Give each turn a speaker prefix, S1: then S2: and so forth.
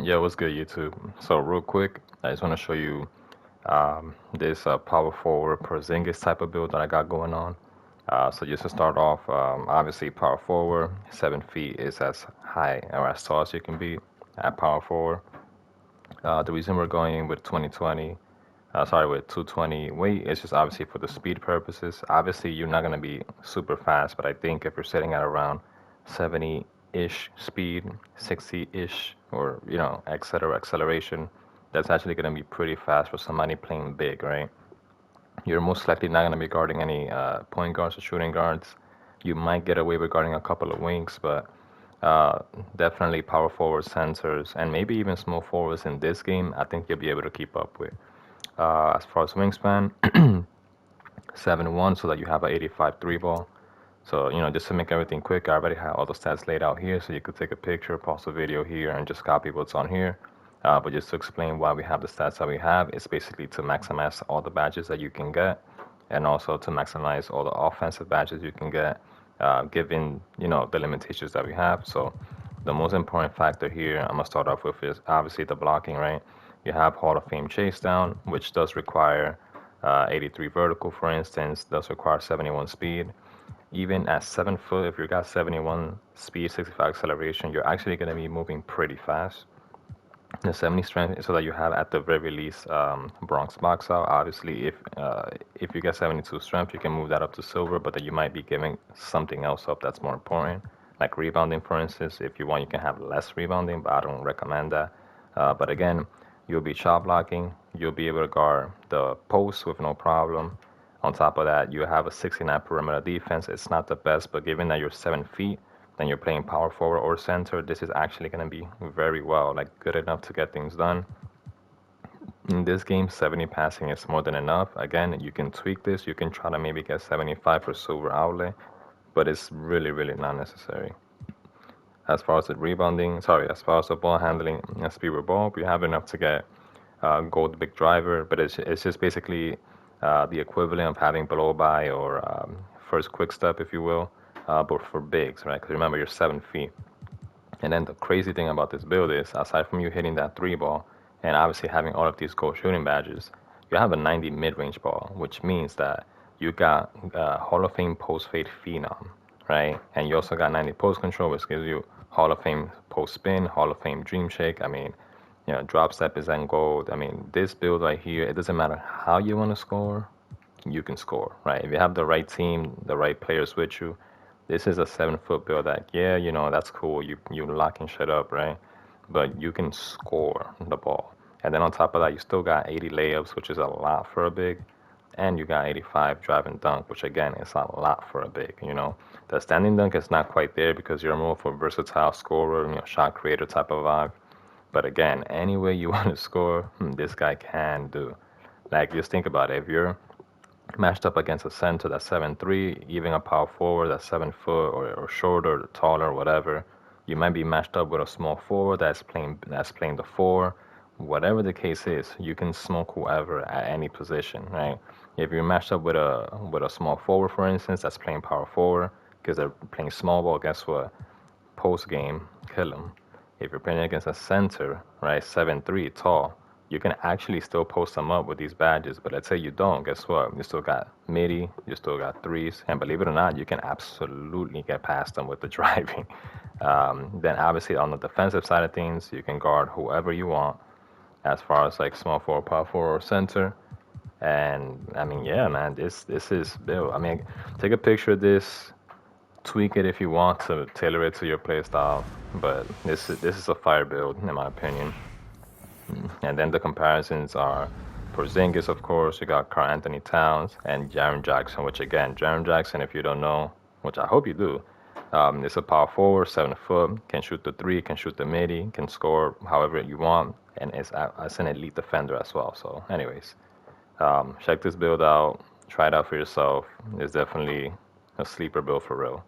S1: Yeah, what's good, YouTube? So real quick, I just want to show you this power forward Porzingis type of build that I got going on. So just to start off, obviously power forward, 7 feet is as high or as tall as you can be at power forward. The reason we're going with 2020, with 220 weight is just obviously for the speed purposes. Obviously, you're not going to be super fast, but I think if you're sitting at around 70-ish speed, 60-ish, or etc. acceleration, that's actually going to be pretty fast for somebody playing big, right? You're most likely not going to be guarding any point guards or shooting guards. You might get away with guarding a couple of wings, but uh, definitely power forward centers and maybe even small forwards in this game, I think you'll be able to keep up with. As far as wingspan, 7'1", so that you have an 85 three ball. So, just to make everything quick, I already have all the stats laid out here, so you could take a picture, pause the video here, and just copy what's on here. But just to explain why we have the stats that we have, it's basically to maximize all the badges that you can get, and also to maximize all the offensive badges you can get, given, the limitations that we have. So the most important factor here I'm gonna start off with is obviously the blocking, right? You have Hall of Fame chase down, which does require 83 vertical, for instance, does require 71 speed. Even at 7 foot, if you got 71 speed, 65 acceleration, you're actually going to be moving pretty fast. The 70 strength is so that you have at the very least Bronx box out. Obviously, if you get 72 strength, you can move that up to silver, but then you might be giving something else up that's more important, like rebounding, for instance. If you want, you can have less rebounding, but I don't recommend that. But again, you'll be shot blocking. You'll be able to guard the post with no problem. On top of that, you have a 69 perimeter defense. It's not the best, but given that you're 7 feet, then you're playing power forward or center, this is actually going to be very well, like good enough to get things done. In this game, 70 passing is more than enough. Again, you can tweak this. You can try to maybe get 75 for silver outlay, but it's really, really not necessary. As far as the ball handling and speed with ball, we have enough to get gold big driver, but it's just basically the equivalent of having blow by or first quick step, if you will, but for bigs, right? Because remember, you're 7 feet. And then the crazy thing about this build is, aside from you hitting that three ball and obviously having all of these gold shooting badges, you have a 90 mid-range ball, which means that you got Hall of Fame post fade phenom, right? And you also got 90 post control, which gives you Hall of Fame post spin, Hall of Fame dream shake. I mean, drop step is in gold. I mean, this build right here, it doesn't matter how you want to score, you can score, right? If you have the right team, the right players with you, this is a 7 foot build that, yeah, that's cool. You locking shit up, right? But you can score the ball. And then on top of that, you still got 80 layups, which is a lot for a big. And you got 85 drive and dunk, which again is a lot for a big. The standing dunk is not quite there because you're more of a versatile scorer, shot creator type of vibe. But again, any way you want to score, this guy can do. Like, just think about it. If you're matched up against a center that's 7'3", even a power forward that's 7 foot or shorter, taller, whatever. You might be matched up with a small forward that's playing the four. Whatever the case is, you can smoke whoever at any position, right? If you're matched up with a small forward, for instance, that's playing power forward because they're playing small ball, guess what? Post game, kill them. If you're playing against a center, right, 7'3", tall, you can actually still post them up with these badges. But let's say you don't, guess what? You still got midi, you still got threes, and believe it or not, you can absolutely get past them with the driving. Then obviously on the defensive side of things, you can guard whoever you want, as far as like small forward, power forward, or center. And I mean, yeah, man, this is built. I mean, take a picture of this, tweak it if you want to tailor it to your play style. But this is a fire build in my opinion. And then the comparisons are Porzingis, of course. You got Karl Anthony Towns and Jaren Jackson, which again, Jaren Jackson, if you don't know, which I hope you do, is a power forward, 7 foot, can shoot the three, can shoot the midi, can score however you want, and is an elite defender as well. So, anyways, check this build out, try it out for yourself. It's definitely a sleeper build for real.